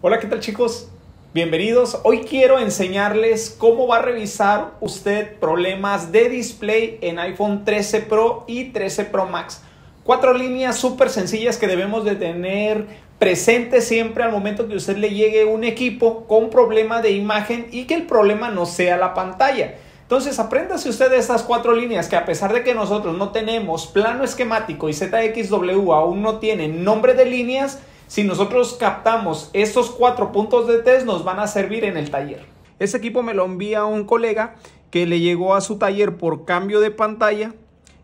Hola, ¿qué tal chicos? Bienvenidos. Hoy quiero enseñarles cómo va a revisar usted problemas de display en iPhone 13 Pro y 13 Pro Max. 4 líneas súper sencillas que debemos de tener presentes siempre al momento que usted le llegue un equipo con problema de imagen y que el problema no sea la pantalla. Entonces, apréndase usted de estas 4 líneas que, a pesar de que nosotros no tenemos plano esquemático y ZXW aún no tienen nombre de líneas, si nosotros captamos estos 4 puntos de test, nos van a servir en el taller. Ese equipo me lo envía un colega que le llegó a su taller por cambio de pantalla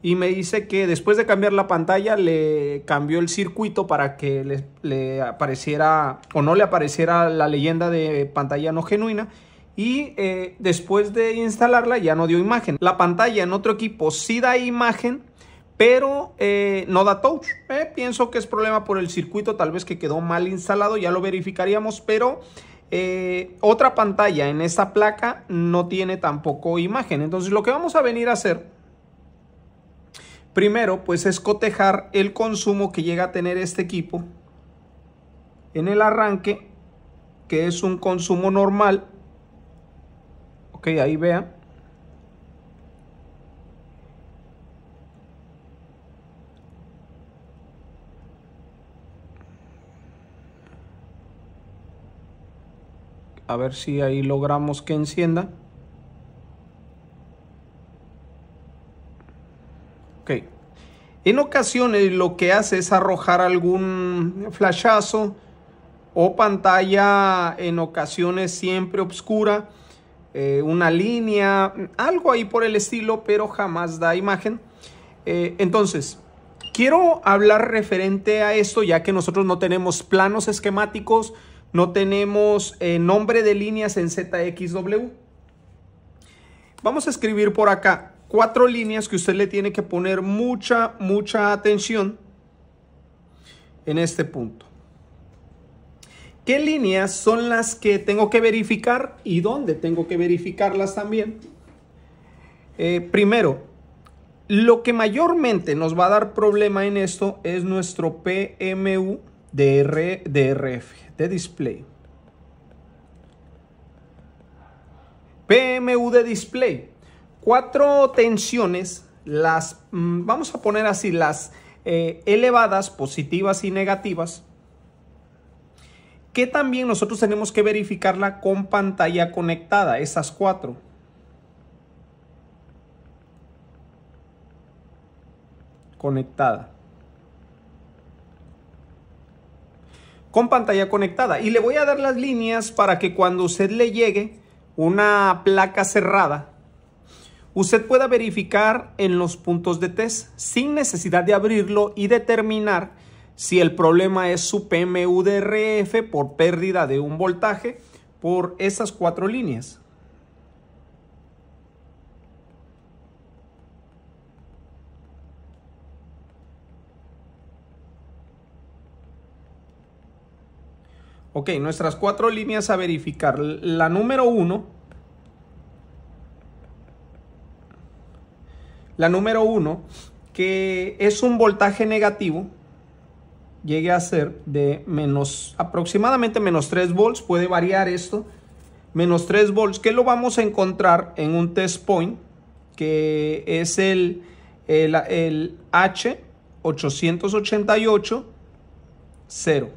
y me dice que después de cambiar la pantalla le cambió el circuito para que le apareciera o no le apareciera la leyenda de pantalla no genuina. Y después de instalarla ya no dio imagen. La pantalla en otro equipo sí da imagen, pero no da touch. Pienso que es problema por el circuito, tal vez que quedó mal instalado, ya lo verificaríamos, pero otra pantalla en esta placa no tiene tampoco imagen. Entonces lo que vamos a venir a hacer primero pues es cotejar el consumo que llega a tener este equipo en el arranque, que es un consumo normal. Ok, ahí vean. A ver si ahí logramos que encienda. Ok. En ocasiones lo que hace es arrojar algún flashazo o pantalla en ocasiones siempre oscura. Una línea, algo ahí por el estilo, pero jamás da imagen. Entonces, quiero hablar referente a esto, ya que nosotros no tenemos planos esquemáticos, no tenemos nombre de líneas en ZXW. Vamos a escribir por acá 4 líneas que usted le tiene que poner mucha atención en este punto. ¿Qué líneas son las que tengo que verificar y dónde tengo que verificarlas también? Primero, lo que mayormente nos va a dar problema en esto es nuestro PMU de RF, de display. PMU de display. 4 tensiones, las vamos a poner así, las elevadas, positivas y negativas, que también nosotros tenemos que verificarla con pantalla conectada, esas 4. Conectada. Con pantalla conectada. Y le voy a dar las líneas para que cuando usted le llegue una placa cerrada, usted pueda verificar en los puntos de test sin necesidad de abrirlo y determinar si el problema es su PMU de RF por pérdida de un voltaje por esas 4 líneas. Ok, nuestras 4 líneas a verificar. La número 1. La número 1, que es un voltaje negativo, llegue a ser de aproximadamente menos 3 volts, puede variar esto, menos 3 volts, que lo vamos a encontrar en un test point, que es el H888.0.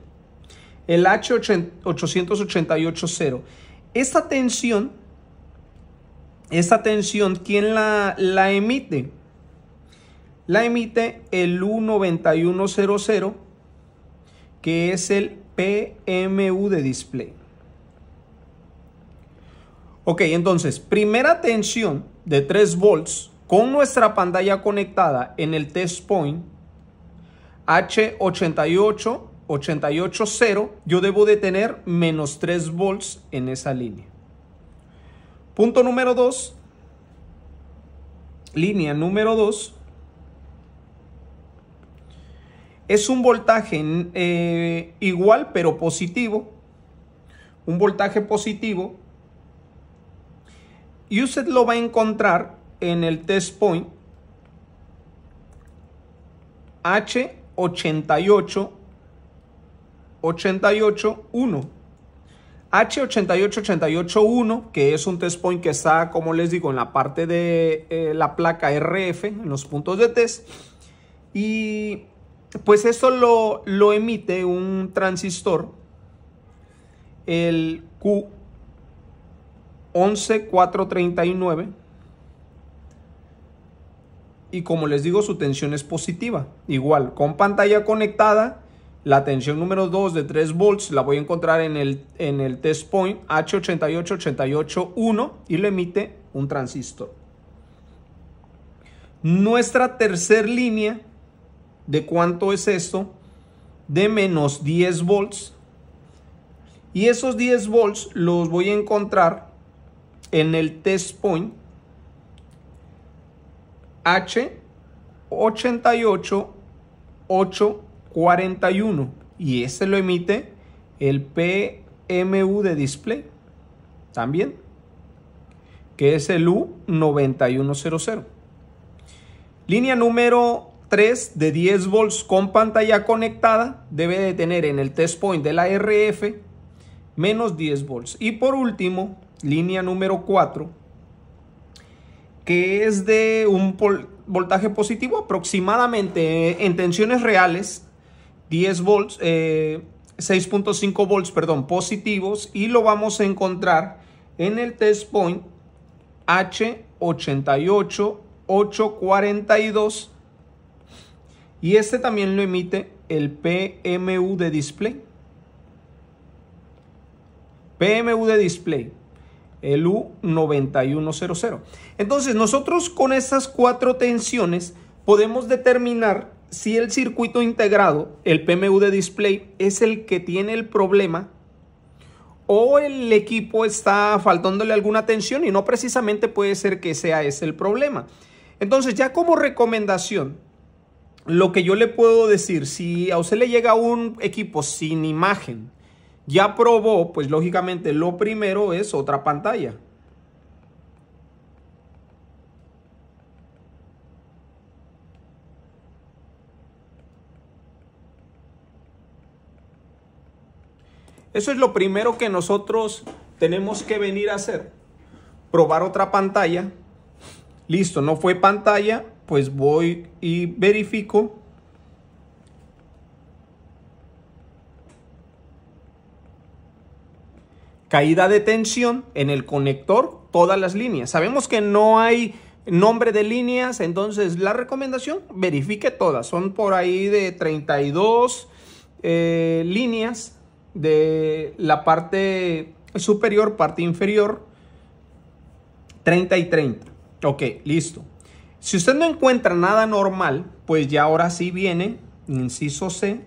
El H888.0. Esta tensión, ¿quién la emite? La emite el U9100, que es el PMU de display. Ok, entonces, primera tensión de 3 volts con nuestra pantalla conectada en el test point H888.0, yo debo de tener menos 3 volts en esa línea. Punto número 2, línea número 2, es un voltaje igual pero positivo, un voltaje positivo, y usted lo va a encontrar en el test point H88.1. H88881, que es un test point que está, como les digo, en la parte de la placa RF, en los puntos de test. Y pues esto lo emite un transistor, el Q11439. Y como les digo, su tensión es positiva. Igual, con pantalla conectada, la tensión número 2 de 3 volts la voy a encontrar en el test point H88881 y lo emite un transistor. Nuestra tercer línea, ¿de cuánto es esto? De menos 10 volts. Y esos 10 volts los voy a encontrar en el test point H88841 y este lo emite el PMU de display también, que es el U9100. Línea número 3 de 10 volts con pantalla conectada debe de tener en el test point de la RF menos 10 volts. Y por último, línea número 4, que es de un voltaje positivo aproximadamente en tensiones reales, 10 volts, 6.5 volts, perdón, positivos, y lo vamos a encontrar en el test point H88842 y este también lo emite el PMU de display. PMU de display, el U9100. Entonces nosotros con estas 4 tensiones podemos determinar si el circuito integrado, el PMU de display, es el que tiene el problema o el equipo está faltándole alguna tensión y no precisamente puede ser que sea ese el problema. Entonces ya como recomendación, lo que yo le puedo decir, si a usted le llega un equipo sin imagen, ya probó, pues lógicamente lo primero es otra pantalla. Eso es lo primero que nosotros tenemos que venir a hacer. Probar otra pantalla. Listo, no fue pantalla, pues voy y verifico. Caída de tensión en el conector, todas las líneas. Sabemos que no hay nombre de líneas, entonces la recomendación, verifique todas. Son por ahí de 32 líneas de la parte superior, parte inferior, 30 y 30. Ok, listo. Si usted no encuentra nada normal, pues ya ahora sí viene, inciso C,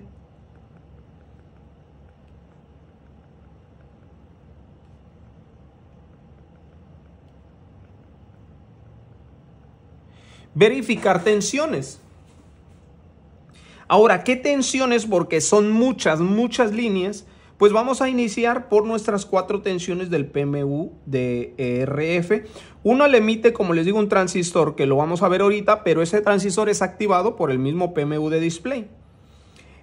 verificar tensiones. Ahora, ¿qué tensiones? Porque son muchas líneas. Pues vamos a iniciar por nuestras 4 tensiones del PMU de RF. Uno le emite, como les digo, un transistor que lo vamos a ver ahorita, pero ese transistor es activado por el mismo PMU de display.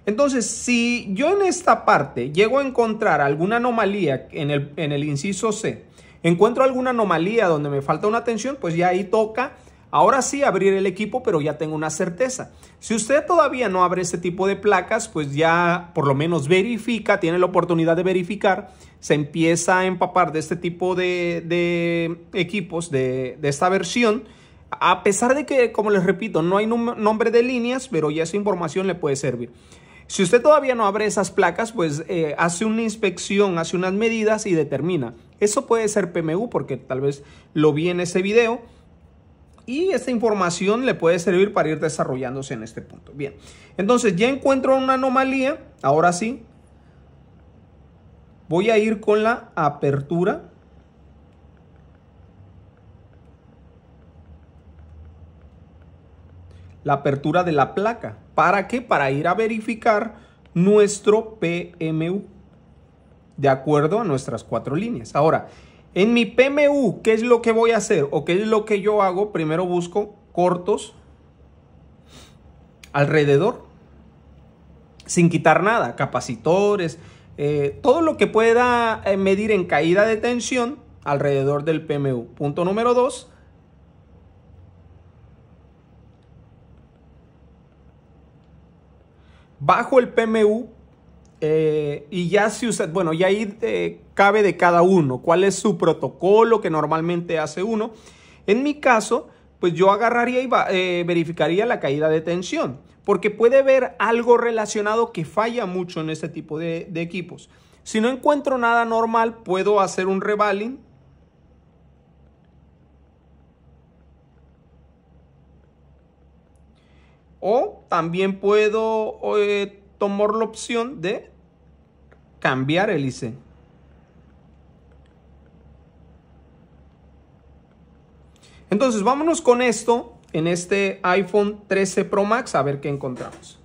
Entonces, si yo en esta parte llego a encontrar alguna anomalía en el inciso C, encuentro alguna anomalía donde me falta una tensión, pues ya ahí toca, ahora sí, abrir el equipo, pero ya tengo una certeza. Si usted todavía no abre este tipo de placas, pues ya por lo menos verifica, tiene la oportunidad de verificar, se empieza a empapar de este tipo de equipos, de esta versión, a pesar de que, como les repito, no hay nombre de líneas, pero ya esa información le puede servir. Si usted todavía no abre esas placas, pues hace una inspección, hace unas medidas y determina. Eso puede ser PMU porque tal vez lo vi en ese video. Y esta información le puede servir para ir desarrollándose en este punto. Bien, entonces ya encuentro una anomalía. Ahora sí, voy a ir con la apertura. La apertura de la placa. ¿Para qué? Para ir a verificar nuestro PMU de acuerdo a nuestras 4 líneas. Ahora, en mi PMU, ¿qué es lo que voy a hacer? ¿O qué es lo que yo hago? Primero busco cortos alrededor, sin quitar nada, capacitores, todo lo que pueda medir en caída de tensión alrededor del PMU. Punto número 2. Bajo el PMU, y ya si usted, bueno, ya ahí cabe de cada uno cuál es su protocolo que normalmente hace uno. En mi caso, pues yo agarraría y verificaría la caída de tensión, porque puede haber algo relacionado que falla mucho en este tipo de equipos. Si no encuentro nada normal, puedo hacer un revaling. O también puedo tomar la opción de cambiar el IC. Entonces vámonos con esto en este iPhone 13 Pro Max a ver qué encontramos.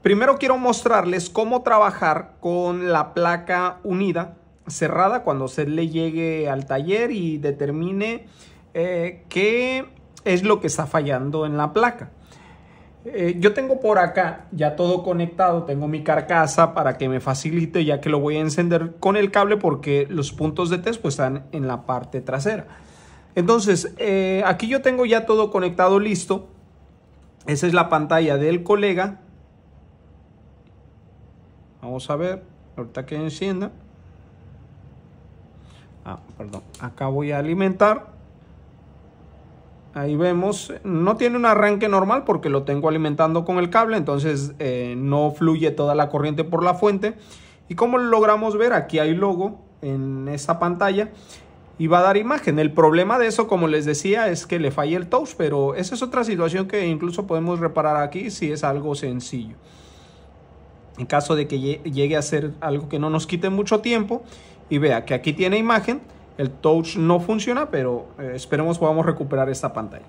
Primero quiero mostrarles cómo trabajar con la placa unida cerrada cuando se le llegue al taller y determine qué es lo que está fallando en la placa. Yo tengo por acá ya todo conectado, tengo mi carcasa para que me facilite, ya que lo voy a encender con el cable porque los puntos de test pues están en la parte trasera. Entonces aquí yo tengo ya todo conectado, listo. Esa es la pantalla del colega. Vamos a ver, ahorita que encienda. Perdón, acá voy a alimentar. Ahí vemos, no tiene un arranque normal porque lo tengo alimentando con el cable, entonces no fluye toda la corriente por la fuente. Y como lo logramos ver, aquí hay logo en esa pantalla y va a dar imagen. El problema de eso, como les decía, es que le falla el touch, pero esa es otra situación que incluso podemos reparar aquí si es algo sencillo. En caso de que llegue a ser algo que no nos quite mucho tiempo, y vea que aquí tiene imagen. El touch no funciona, pero esperemos podamos recuperar esta pantalla.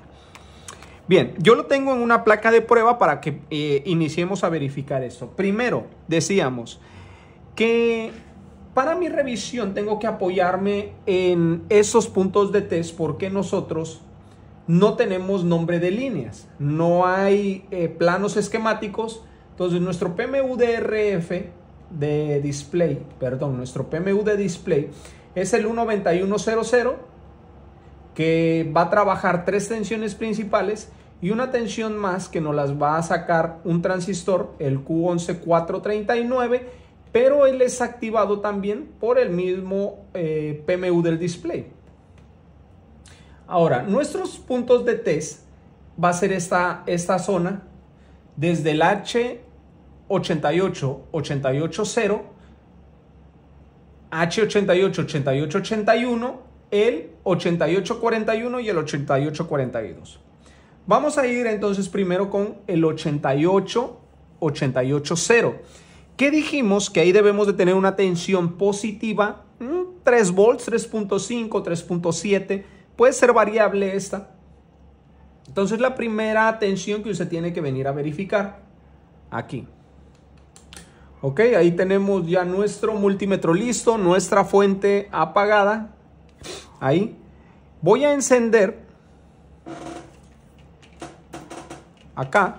Bien, yo lo tengo en una placa de prueba para que iniciemos a verificar esto. Primero, decíamos que para mi revisión tengo que apoyarme en esos puntos de test porque nosotros no tenemos nombre de líneas. No hay planos esquemáticos. Entonces, nuestro PMU de RF de display, perdón, nuestro PMU de display es el 19100, que va a trabajar 3 tensiones principales y una tensión más que nos las va a sacar un transistor, el Q11439, pero él es activado también por el mismo PMU del display. Ahora, nuestros puntos de test va a ser esta zona desde el H88-880, H88-8881, el 8841 y el 8842. Vamos a ir entonces primero con el 88-880. ¿Qué dijimos? Que ahí debemos de tener una tensión positiva, 3 volts, 3.5, 3.7, puede ser variable esta. Entonces la primera tensión que usted tiene que venir a verificar, aquí. Ok, ahí tenemos ya nuestro multímetro listo, nuestra fuente apagada. Ahí. Voy a encender acá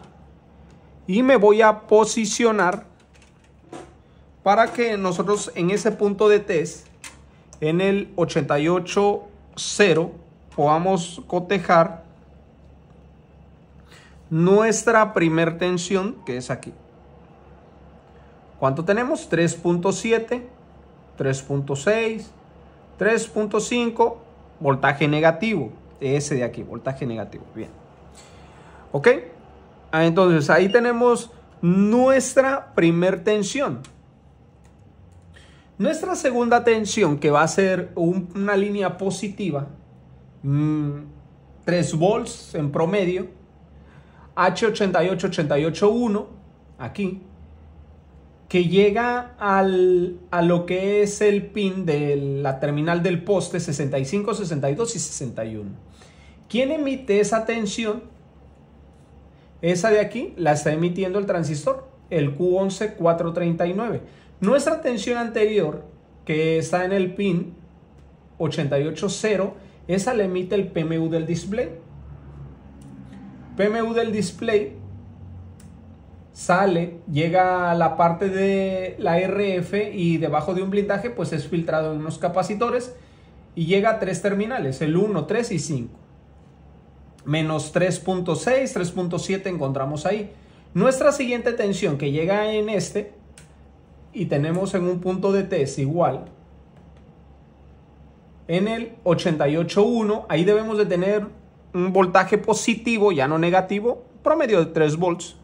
y me voy a posicionar para que nosotros en ese punto de test, en el 88.0, podamos cotejar nuestra primer tensión, que es aquí. ¿Cuánto tenemos? 3.7, 3.6, 3.5, voltaje negativo. Ese de aquí, voltaje negativo. Bien. ¿Ok? Entonces ahí tenemos nuestra primer tensión. Nuestra segunda tensión, que va a ser una línea positiva, 3 volts en promedio, H88-881, aquí, que llega a lo que es el pin de la terminal del poste 65, 62 y 61. ¿Quién emite esa tensión? Esa de aquí la está emitiendo el transistor, el Q11439. Nuestra tensión anterior, que está en el pin 88.0, esa la emite el PMU del display. PMU del display sale, llega a la parte de la RF y debajo de un blindaje pues es filtrado en unos capacitores y llega a 3 terminales, el 1, 3 y 5. Menos 3.6, 3.7 encontramos ahí. Nuestra siguiente tensión que llega en este y tenemos en un punto de test igual en el 88.1, ahí debemos de tener un voltaje positivo, ya no negativo, promedio de 3 volts.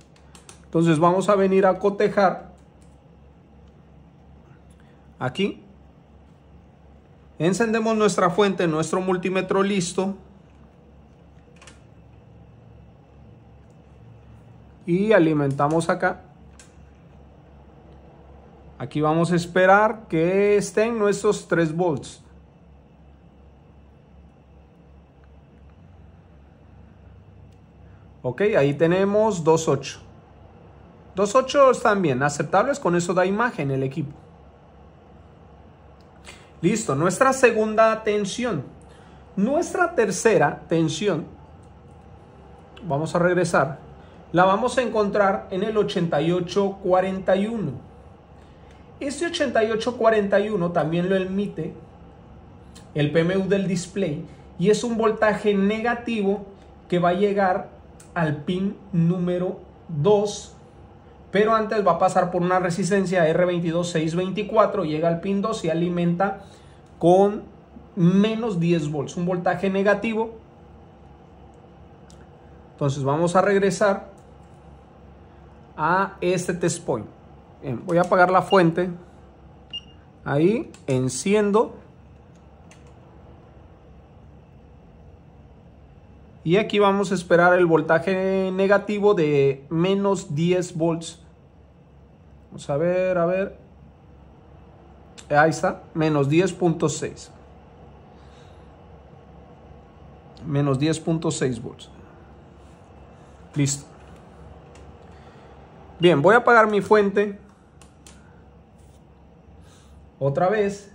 Entonces vamos a venir a cotejar aquí. Encendemos nuestra fuente, nuestro multímetro listo. Y alimentamos acá. Aquí vamos a esperar que estén nuestros 3 volts. Ok, ahí tenemos 2.8. 2.8 están bien, aceptables, con eso da imagen el equipo. Listo, nuestra segunda tensión. Nuestra tercera tensión, vamos a regresar, la vamos a encontrar en el 8841. Este 8841 también lo emite el PMU del display y es un voltaje negativo que va a llegar al pin número 2, pero antes va a pasar por una resistencia R22624, llega al pin 2 y alimenta con menos 10 volts, un voltaje negativo. Entonces vamos a regresar a este test point. Bien, voy a apagar la fuente, ahí enciendo y aquí vamos a esperar el voltaje negativo de menos 10 volts. Vamos a ver, ahí está, menos 10.6. Menos 10.6 volts. Listo. Bien, voy a apagar mi fuente. Otra vez.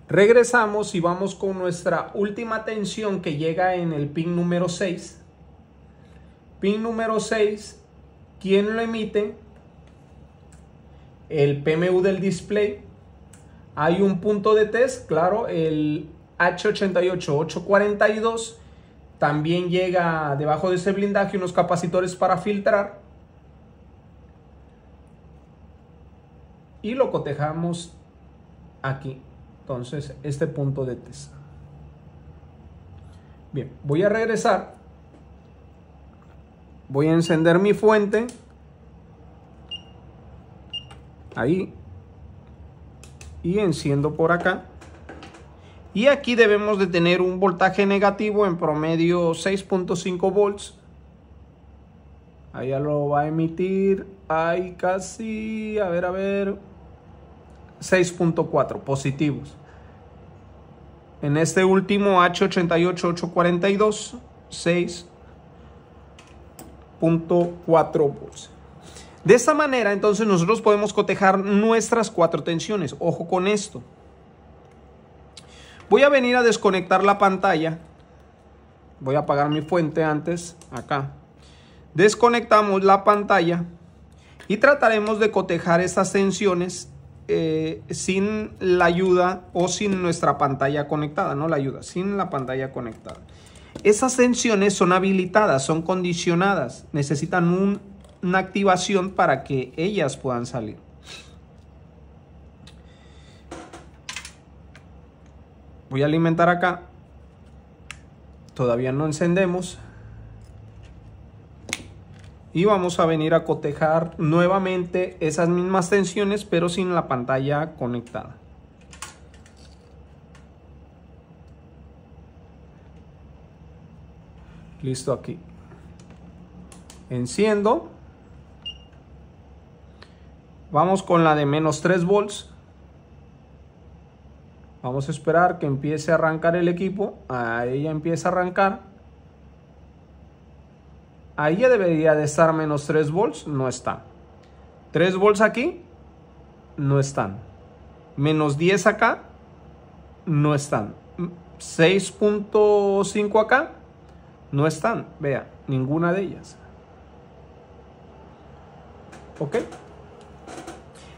Regresamos y vamos con nuestra última tensión que llega en el pin número 6. Pin número 6, ¿quién lo emite? El PMU del display. Hay un punto de test, claro, el H88842. También llega debajo de ese blindaje unos capacitores para filtrar. Y lo cotejamos aquí. Entonces, este punto de test. Bien, voy a regresar. Voy a encender mi fuente. Ahí. Y enciendo por acá. Y aquí debemos de tener un voltaje negativo en promedio 6.5 volts. Ahí ya lo va a emitir. Ahí casi, a ver. 6.4 positivos. En este último H88842, 6.4 volts. De esta manera, entonces, nosotros podemos cotejar nuestras 4 tensiones. Ojo con esto. Voy a venir a desconectar la pantalla. Voy a apagar mi fuente antes, acá. Desconectamos la pantalla y trataremos de cotejar estas tensiones sin la ayuda o sin nuestra pantalla conectada, no la ayuda, sin la pantalla conectada. Esas tensiones son habilitadas, son condicionadas, necesitan una activación para que ellas puedan salir. Voy a alimentar acá, todavía no encendemos. Y vamos a venir a cotejar nuevamente esas mismas tensiones, pero sin la pantalla conectada. Listo aquí. Enciendo. Vamos con la de menos 3 volts. Vamos a esperar que empiece a arrancar el equipo. Ahí ya empieza a arrancar. Ahí ya debería de estar menos 3 volts, no está. 3 volts aquí, no están. Menos 10 acá, no están. 6.5 acá, No están, vea, ninguna de ellas. ¿Ok?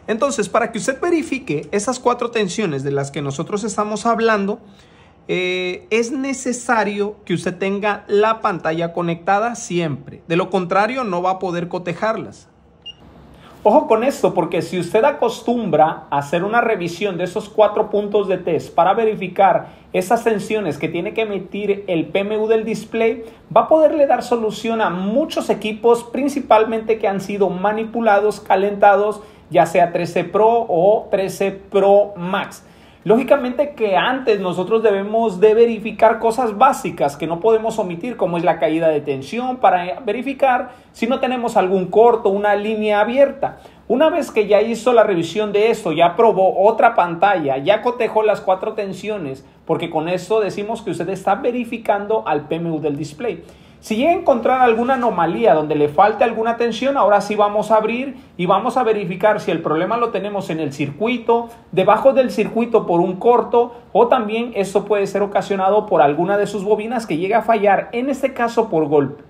Entonces, para que usted verifique esas 4 tensiones de las que nosotros estamos hablando, es necesario que usted tenga la pantalla conectada siempre. De lo contrario, no va a poder cotejarlas. Ojo con esto, porque si usted acostumbra a hacer una revisión de esos 4 puntos de test para verificar esas tensiones que tiene que emitir el PMU del display, va a poderle dar solución a muchos equipos, principalmente que han sido manipulados, calentados, ya sea 13 Pro o 13 Pro Max. Lógicamente que antes nosotros debemos de verificar cosas básicas que no podemos omitir, como es la caída de tensión, para verificar si no tenemos algún corto, una línea abierta. Una vez que ya hizo la revisión de esto, ya probó otra pantalla, ya cotejó las 4 tensiones, porque con esto decimos que usted está verificando al PMU del display. Si llega a encontrar alguna anomalía donde le falte alguna tensión, ahora sí vamos a abrir y vamos a verificar si el problema lo tenemos en el circuito, debajo del circuito por un corto, o también esto puede ser ocasionado por alguna de sus bobinas que llegue a fallar, en este caso por golpe.